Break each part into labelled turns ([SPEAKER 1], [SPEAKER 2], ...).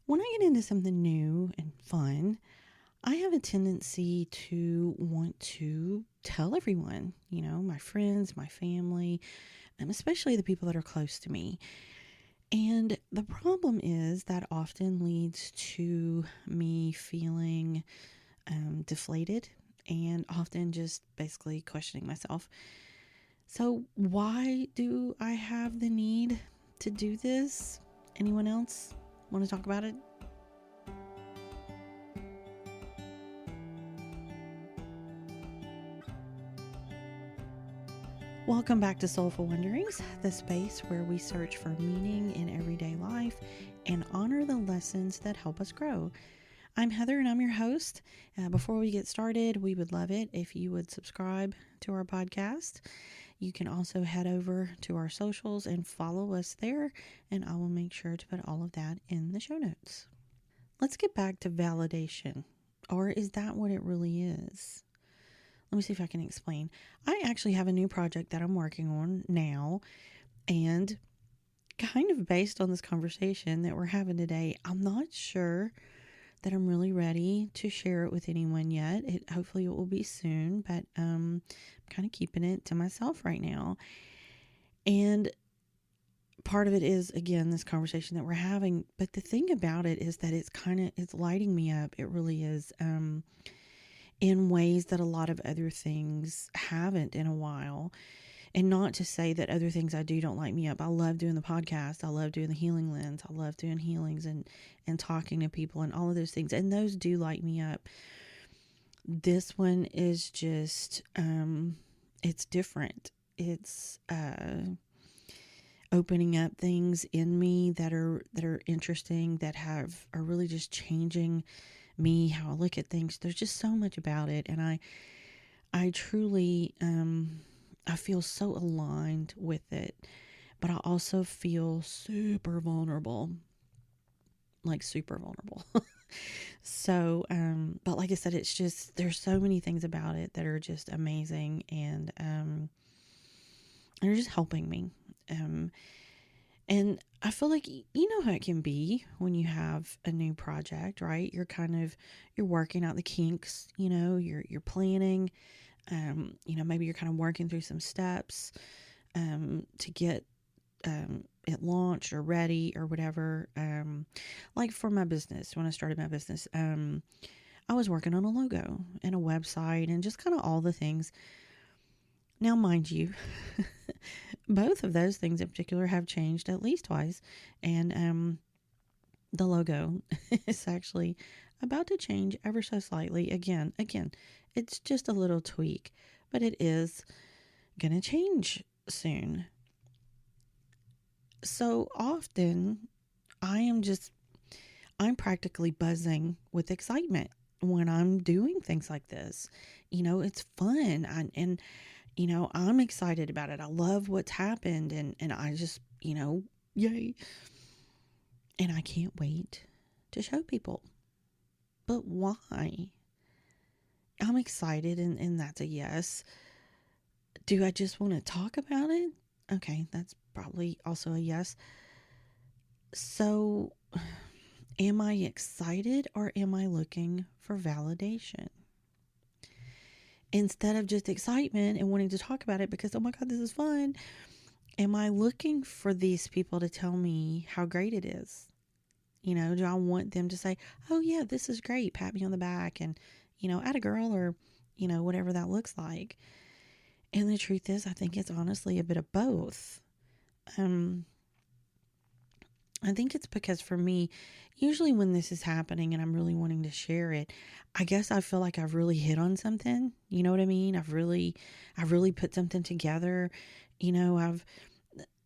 [SPEAKER 1] When I get into something new and fun, I have a tendency to want to tell everyone, my friends, my family, and especially the people that are close to me. And the problem is that often leads to me feeling deflated and often just basically questioning myself. So, why do I have the need to do this? Anyone else want to talk about it? Welcome back to Soulful Wonderings, the space where we search for meaning in everyday life and honor the lessons that help us grow. I'm Heather and I'm your host. Before we get started, we would love it if you would subscribe to our podcast. You can also head over to our socials and follow us there, and I will make sure to put all of that in the show notes. Let's get back to validation, or is that what it really is? Let me see if I can explain. I actually have a new project that I'm working on now, and kind of based on this conversation that we're having today, I'm not sure that I'm really ready to share it with anyone yet. Hopefully it will be soon, but I'm kind of keeping it to myself right now. And part of it is, again, this conversation that we're having, but the thing about it is that it's lighting me up. It really is. In ways that a lot of other things haven't in a while. And not to say that other things I do don't light me up. I love doing the podcast. I love doing the healing lens. I love doing healings and talking to people and all of those things. And those do light me up. This one is just, it's different. It's opening up things in me that are interesting, that are really just changing me, how I look at things. There's just so much about it, and I truly I feel so aligned with it, but I also feel super vulnerable, like super vulnerable. So but like I said, it's just, there's so many things about it that are just amazing, and they're just helping me. And I feel like, you know how it can be when you have a new project, right? You're working out the kinks, you're planning, maybe you're kind of working through some steps, to get, it launched or ready or whatever. Like for my business, when I started my business, I was working on a logo and a website and just kind of all the things. Now, mind you, both of those things in particular have changed at least twice. And the logo is actually about to change ever so slightly. Again, it's just a little tweak, but it is going to change soon. So often I'm practically buzzing with excitement when I'm doing things like this. It's fun. And I'm excited about it. I love what's happened, and I just, yay. And I can't wait to show people. But why? I'm excited, and that's a yes. Do I just want to talk about it? Okay, that's probably also a yes. So, am I excited, or am I looking for validation? Instead of just excitement and wanting to talk about it because, oh my God, this is fun, am I looking for these people to tell me how great it is? Do I want them to say, oh yeah, this is great, pat me on the back, and, atta girl, or, whatever that looks like. And the truth is, I think it's honestly a bit of both. I think it's because for me, usually when this is happening and I'm really wanting to share it, I guess I feel like I've really hit on something. You know what I mean? I've really put something together.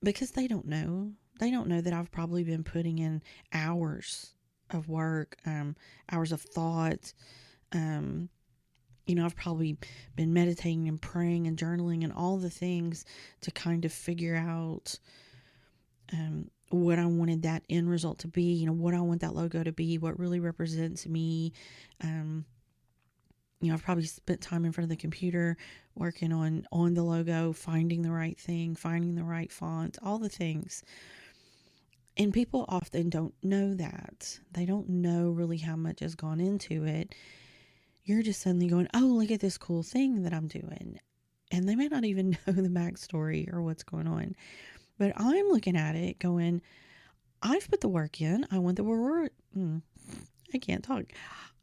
[SPEAKER 1] Because they don't know. They don't know that I've probably been putting in hours of work, hours of thought. I've probably been meditating and praying and journaling and all the things to kind of figure out, what I wanted that end result to be, what I want that logo to be, what really represents me. I've probably spent time in front of the computer working on the logo, finding the right thing, finding the right font, all the things. And people often don't know that. They don't know really how much has gone into it. You're just suddenly going, oh, look at this cool thing that I'm doing. And they may not even know the backstory or what's going on. But I'm looking at it going, I've put the work in. I want the reward. I can't talk.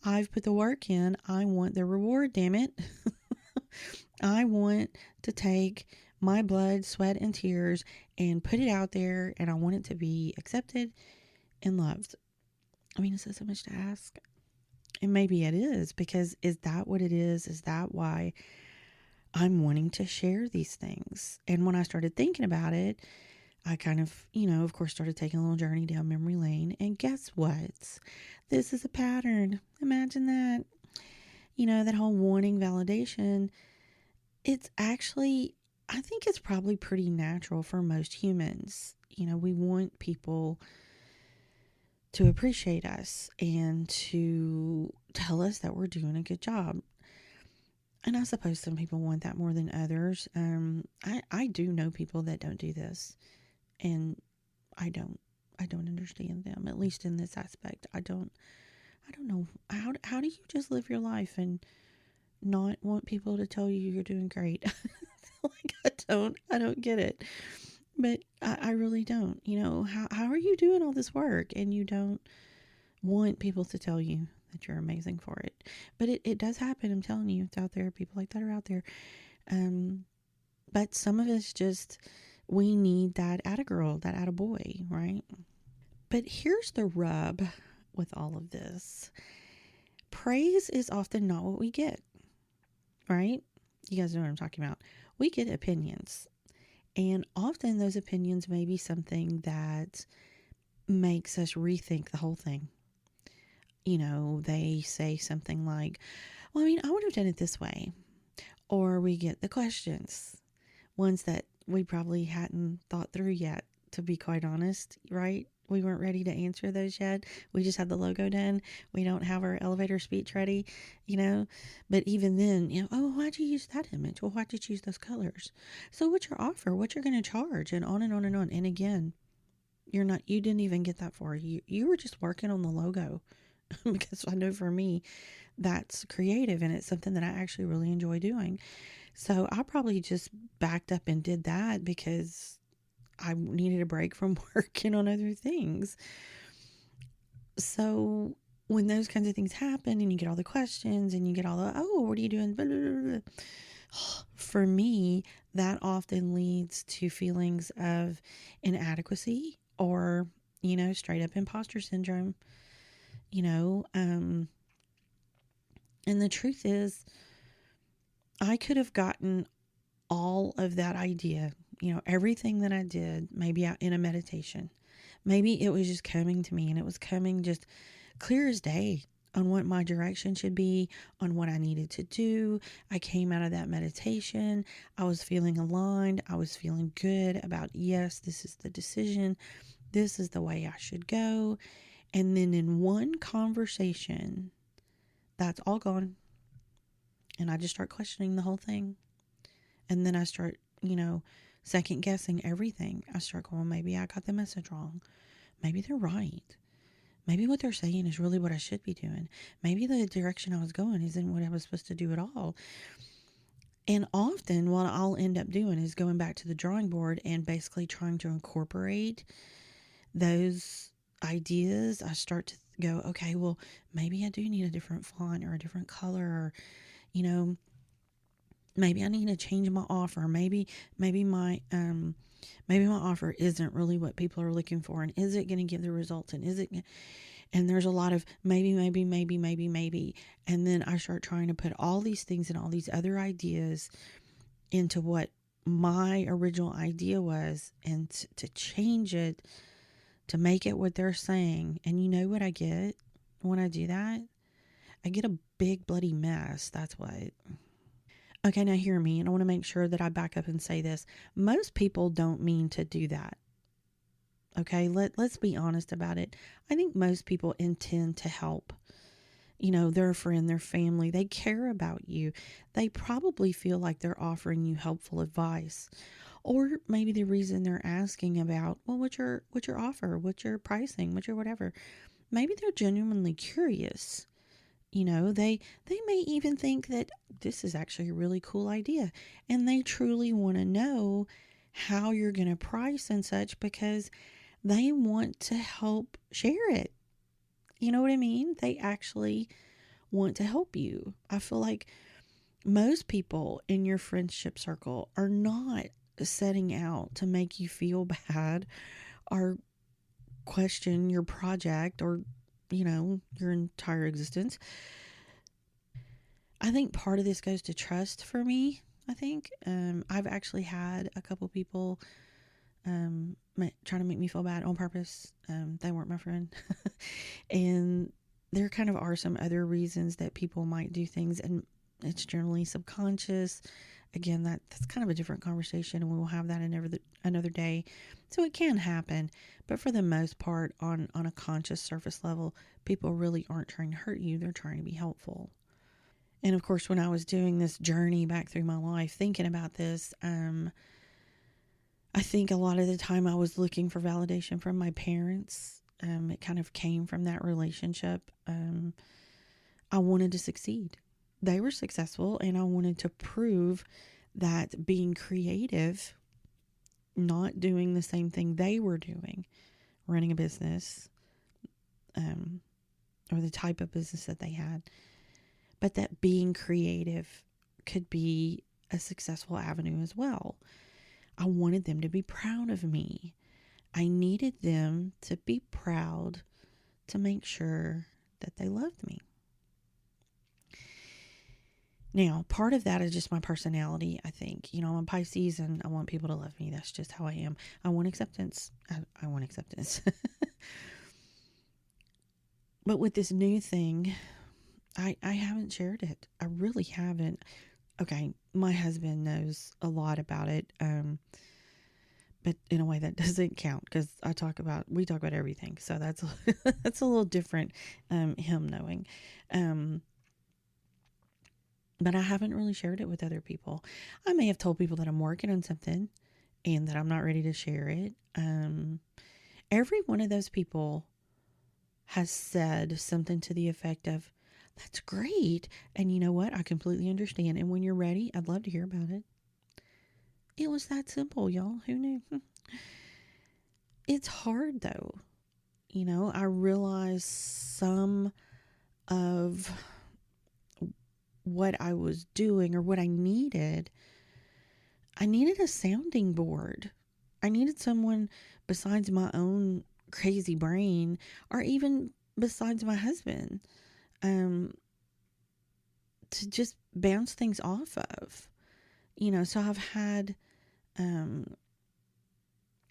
[SPEAKER 1] I've put the work in. I want the reward, damn it. I want to take my blood, sweat, and tears and put it out there, and I want it to be accepted and loved. I mean, is that so much to ask? And maybe it is, because is that what it is? Is that why I'm wanting to share these things? And when I started thinking about it, I kind of, of course, started taking a little journey down memory lane. And guess what? This is a pattern. Imagine that. That whole wanting validation. It's actually, I think it's probably pretty natural for most humans. We want people to appreciate us and to tell us that we're doing a good job. And I suppose some people want that more than others. I do know people that don't do this, and I don't understand them, at least in this aspect. I don't know how do you just live your life and not want people to tell you you're doing great? Like, I don't get it. But I really don't. How are you doing all this work and you don't want people to tell you that you're amazing for it? But it does happen. I'm telling you, it's out there. People like that are out there. But some of us just, we need that atta girl, that atta boy, right? But here's the rub with all of this. Praise is often not what we get, right? You guys know what I'm talking about. We get opinions. And often those opinions may be something that makes us rethink the whole thing. They say something like, well, I would have done it this way. Or we get the questions, ones that we probably hadn't thought through yet, to be quite honest, right? We weren't ready to answer those yet. We just had the logo done. We don't have our elevator speech ready, But even then, oh, why'd you use that image? Well, why'd you choose those colors? So what's your offer? What you're going to charge? And on and on and on. And again, you didn't even get that far. You were just working on the logo because I know for me, that's creative and it's something that I actually really enjoy doing. So I probably just backed up and did that because I needed a break from working on other things. So when those kinds of things happen and you get all the questions and you get all the, oh, what are you doing? Blah, blah, blah. For me, that often leads to feelings of inadequacy or, straight up imposter syndrome, and the truth is, I could have gotten all of that idea, everything that I did, maybe out in a meditation. Maybe it was just coming to me and it was coming just clear as day on what my direction should be, on what I needed to do. I came out of that meditation. I was feeling aligned. I was feeling good about, yes, this is the decision. This is the way I should go. And then in one conversation, that's all gone. And I just start questioning the whole thing. And then I start, second guessing everything. I start going, maybe I got the message wrong. Maybe they're right. Maybe what they're saying is really what I should be doing. Maybe the direction I was going isn't what I was supposed to do at all. And often what I'll end up doing is going back to the drawing board and basically trying to incorporate those ideas. I start to go, okay, well, maybe I do need a different font or a different color, or, maybe I need to change my offer. Maybe my offer isn't really what people are looking for, and is it going to give the results, and is it? And there's a lot of maybe, and then I start trying to put all these things and all these other ideas into what my original idea was, and to change it to make it what they're saying. And you know what I get when I do that? I get a big bloody mess. That's what. Okay, now hear me, and I want to make sure that I back up and say this. Most people don't mean to do that. Okay, let's be honest about it. I think most people intend to help. Their friend, their family, they care about you. They probably feel like they're offering you helpful advice. Or maybe the reason they're asking about, well, what's your offer? What's your pricing? What's your whatever? Maybe they're genuinely curious. They may even think that this is actually a really cool idea, and they truly want to know how you're going to price and such because they want to help share it. You know what I mean? They actually want to help you. I feel like most people in your friendship circle are not setting out to make you feel bad or question your project or, your entire existence. I think part of this goes to trust for me. I think I've actually had a couple people trying to make me feel bad on purpose. They weren't my friend. And there kind of are some other reasons that people might do things, and it's generally subconscious. Again, that's kind of a different conversation, and we will have that another day. So it can happen, but for the most part, on a conscious surface level, people really aren't trying to hurt you. They're trying to be helpful. And of course, when I was doing this journey back through my life, thinking about this, I think a lot of the time I was looking for validation from my parents. It kind of came from that relationship. I wanted to succeed. They were successful, and I wanted to prove that being creative, not doing the same thing they were doing, running a business, or the type of business that they had, but that being creative could be a successful avenue as well. I wanted them to be proud of me. I needed them to be proud to make sure that they loved me. Now, part of that is just my personality, I think. I'm a Pisces and I want people to love me. That's just how I am. I want acceptance. I want acceptance. But with this new thing, I haven't shared it. I really haven't. Okay, my husband knows a lot about it, but in a way that doesn't count because we talk about everything. So that's that's a little different. Him knowing, but I haven't really shared it with other people. I may have told people that I'm working on something and that I'm not ready to share it. Every one of those people has said something to the effect of, "That's great. And you know what? I completely understand. And when you're ready, I'd love to hear about it." It was that simple, y'all. Who knew? It's hard though. I realize some of what I was doing or what I needed a sounding board. I needed someone besides my own crazy brain or even besides my husband to just bounce things off of. So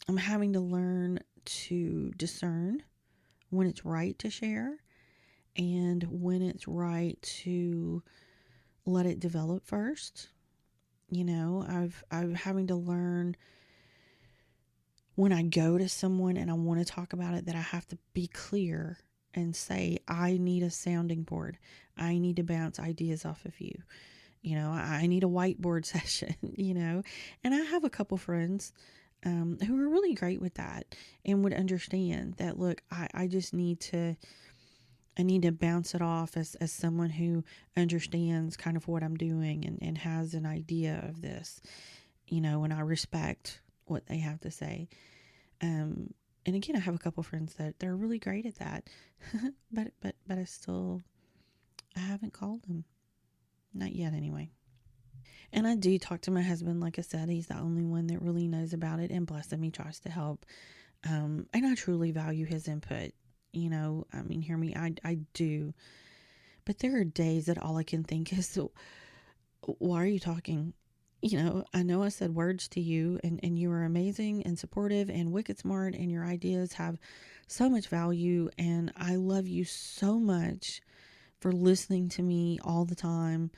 [SPEAKER 1] I'm having to learn to discern when it's right to share and when it's right to let it develop first. I'm having to learn when I go to someone and I want to talk about it that I have to be clear and say, I need a sounding board. I need to bounce ideas off of you. I need a whiteboard session, and I have a couple friends who are really great with that and would understand that, look, I just need to bounce it off as someone who understands kind of what I'm doing and has an idea of this, and I respect what they have to say. And again, I have a couple friends that they're really great at that, but I haven't called them. Not yet anyway. And I do talk to my husband. Like I said, he's the only one that really knows about it, and bless him, he tries to help. And I truly value his input. Hear me, I do. But there are days that all I can think is, so, why are you talking? I know I said words to you and you are amazing and supportive and wicked smart and your ideas have so much value. And I love you so much for listening to me all the time.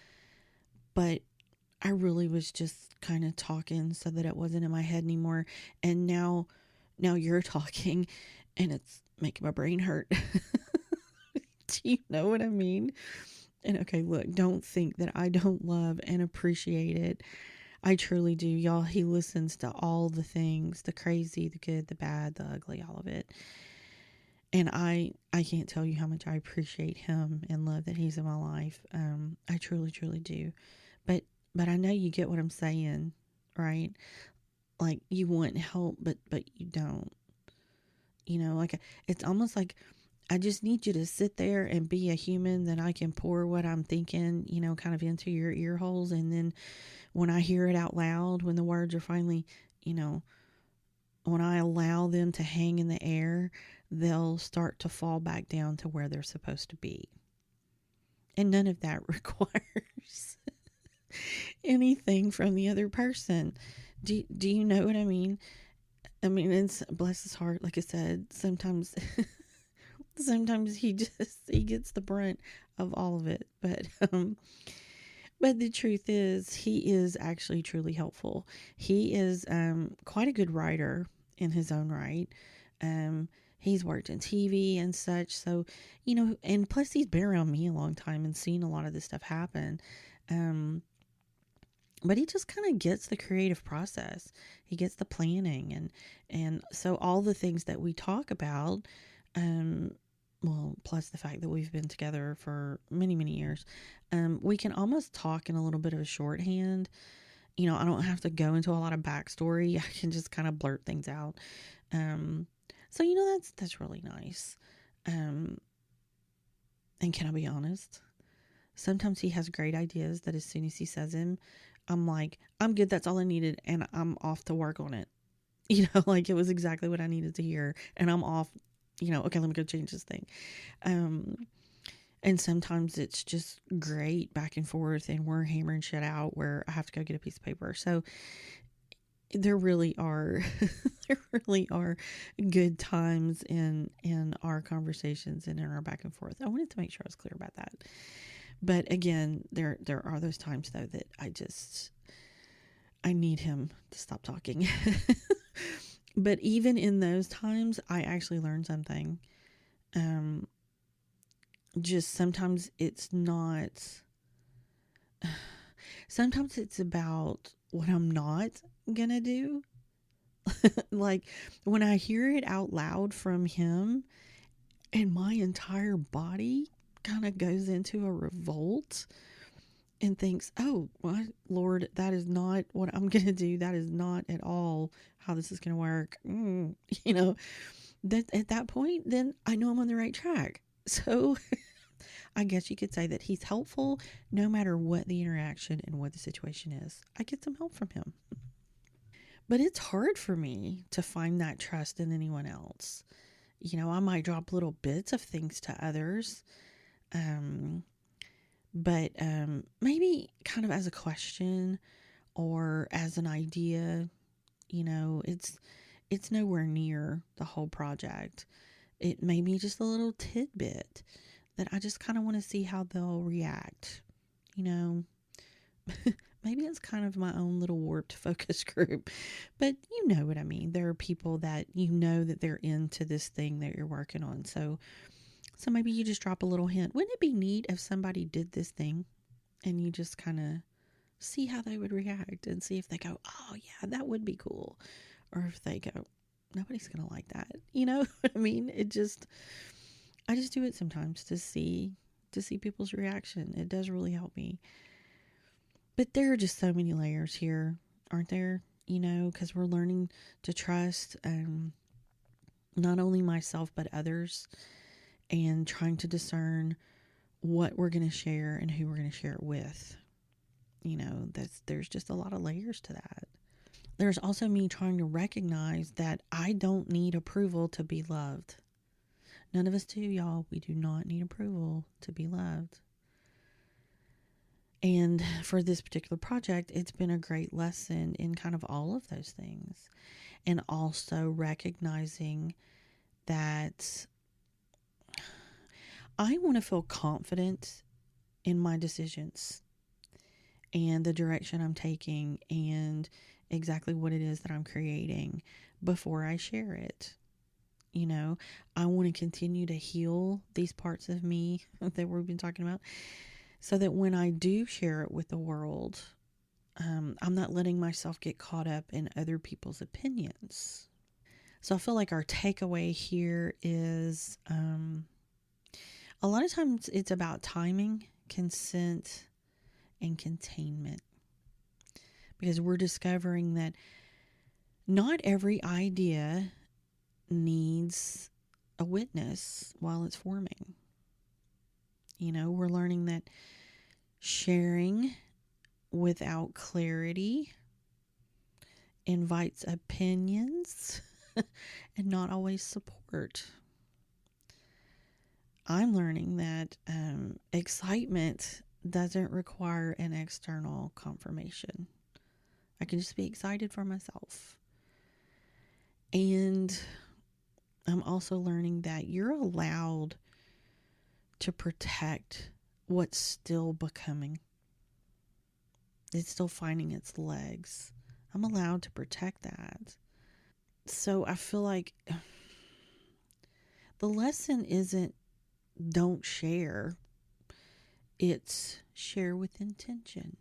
[SPEAKER 1] But I really was just kind of talking so that it wasn't in my head anymore. And now you're talking and it's making my brain hurt. Do you know what I mean? And okay, look, don't think that I don't love and appreciate it. I truly do, y'all. He listens to all the things, the crazy, the good, the bad, the ugly, all of it. And I can't tell you how much I appreciate him and love that he's in my life. I truly, truly do. But I know you get what I'm saying, right? Like you want help, but you don't. Like it's almost like I just need you to sit there and be a human that I can pour what I'm thinking, kind of into your ear holes. And then when I hear it out loud, when the words are finally, you know, when I allow them to hang in the air, they'll start to fall back down to where they're supposed to be. And none of that requires anything from the other person. Do you know what I mean? I mean, it's bless his heart. Like I said, sometimes he gets the brunt of all of it. But the truth is, he is actually truly helpful. He is quite a good writer in his own right. Um, he's worked in TV and such. So, and plus he's been around me a long time and seen a lot of this stuff happen. Um, but he just kind of gets the creative process. He gets the planning and so all the things that we talk about, um, well, plus the fact that we've been together for many, many years, we can almost talk in a little bit of a shorthand. I don't have to go into a lot of backstory. I can just kind of blurt things out. Um, so that's really nice. Um, and can I be honest? Sometimes he has great ideas that as soon as he says them, I'm like, I'm good. That's all I needed. And I'm off to work on it. Like it was exactly what I needed to hear. And I'm off, okay, let me go change this thing. Um, and sometimes it's just great back and forth and we're hammering shit out where I have to go get a piece of paper. So there really are, there really are good times in our conversations and in our back and forth. I wanted to make sure I was clear about that. But again, there are those times though that I need him to stop talking. But even in those times, I actually learn something. Um, just sometimes it's not. Sometimes it's about what I'm not gonna do. Like when I hear it out loud from him, and my entire body kind of goes into a revolt and thinks, oh, well, Lord, that is not what I'm going to do. That is not at all how this is going to work. That at that point, then I know I'm on the right track. So I guess you could say that he's helpful no matter what the interaction and what the situation is. I get some help from him. But it's hard for me to find that trust in anyone else. I might drop little bits of things to others. Um, but maybe kind of as a question or as an idea, it's nowhere near the whole project. It may be just a little tidbit that I just kind of want to see how they'll react. you know Maybe it's kind of my own little warped focus group, but you know what I mean. There are people that that they're into this thing that you're working on. So maybe you just drop a little hint. Wouldn't it be neat if somebody did this thing and you just kind of see how they would react and see if they go, oh yeah, that would be cool. Or if they go, nobody's going to like that. You know what I mean? I just do it sometimes to see people's reaction. It does really help me. But there are just so many layers here, aren't there? Because we're learning to trust not only myself, but others, and trying to discern what we're going to share and who we're going to share it with. There's just a lot of layers to that. There's also me trying to recognize that I don't need approval to be loved. None of us do, y'all. We do not need approval to be loved. And for this particular project, it's been a great lesson in kind of all of those things. And also recognizing that I want to feel confident in my decisions and the direction I'm taking and exactly what it is that I'm creating before I share it. I want to continue to heal these parts of me that we've been talking about so that when I do share it with the world, I'm not letting myself get caught up in other people's opinions. So I feel like our takeaway here is a lot of times it's about timing, consent, and containment. Because we're discovering that not every idea needs a witness while it's forming. We're learning that sharing without clarity invites opinions and not always support. I'm learning that excitement doesn't require an external confirmation. I can just be excited for myself. And I'm also learning that you're allowed to protect what's still becoming. It's still finding its legs. I'm allowed to protect that. So I feel like the lesson isn't don't share, it's share with intention.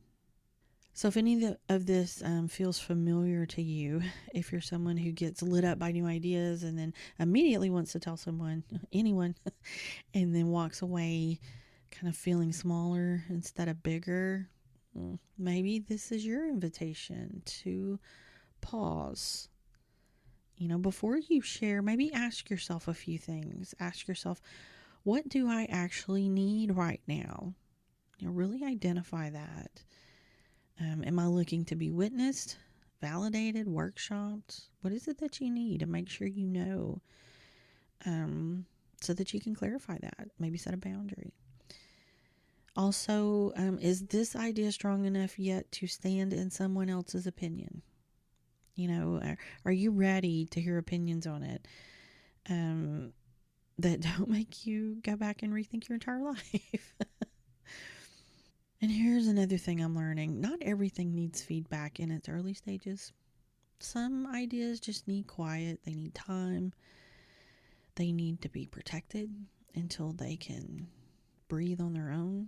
[SPEAKER 1] So if any of this feels familiar to you, if you're someone who gets lit up by new ideas and then immediately wants to tell someone, anyone, and then walks away kind of feeling smaller instead of bigger, maybe this is your invitation to pause. Before you share, maybe ask yourself a few things. Ask yourself, what do I actually need right now? Really identify that. Am I looking to be witnessed, validated, workshopped? What is it that you need? And make sure you know so that you can clarify that. Maybe set a boundary. Also, is this idea strong enough yet to stand in someone else's opinion? Are you ready to hear opinions on it that don't make you go back and rethink your entire life? And here's another thing I'm learning. Not everything needs feedback in its early stages. Some ideas just need quiet. They need time. They need to be protected until they can breathe on their own.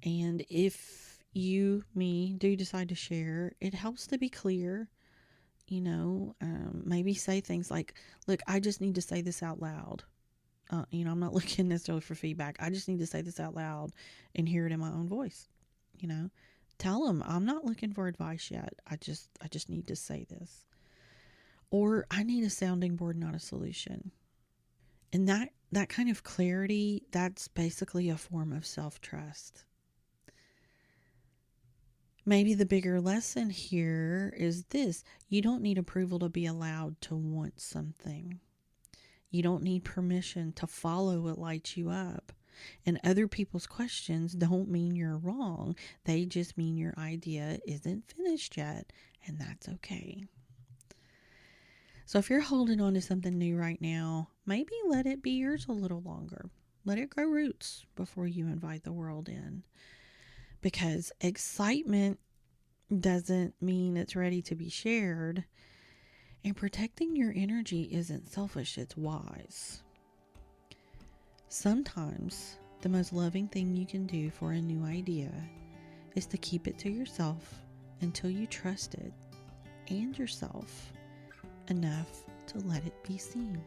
[SPEAKER 1] And if me, do decide to share, it helps to be clear. Maybe say things like, look, I just need to say this out loud. I'm not looking necessarily for feedback. I just need to say this out loud and hear it in my own voice. Tell them I'm not looking for advice yet. I just need to say this. Or I need a sounding board, not a solution. And that kind of clarity, that's basically a form of self-trust. Maybe the bigger lesson here is this: you don't need approval to be allowed to want something. You don't need permission to follow what lights you up. And other people's questions don't mean you're wrong. They just mean your idea isn't finished yet, and that's okay. So if you're holding on to something new right now, maybe let it be yours a little longer. Let it grow roots before you invite the world in. Because excitement doesn't mean it's ready to be shared. And protecting your energy isn't selfish, it's wise. Sometimes the most loving thing you can do for a new idea is to keep it to yourself until you trust it and yourself enough to let it be seen.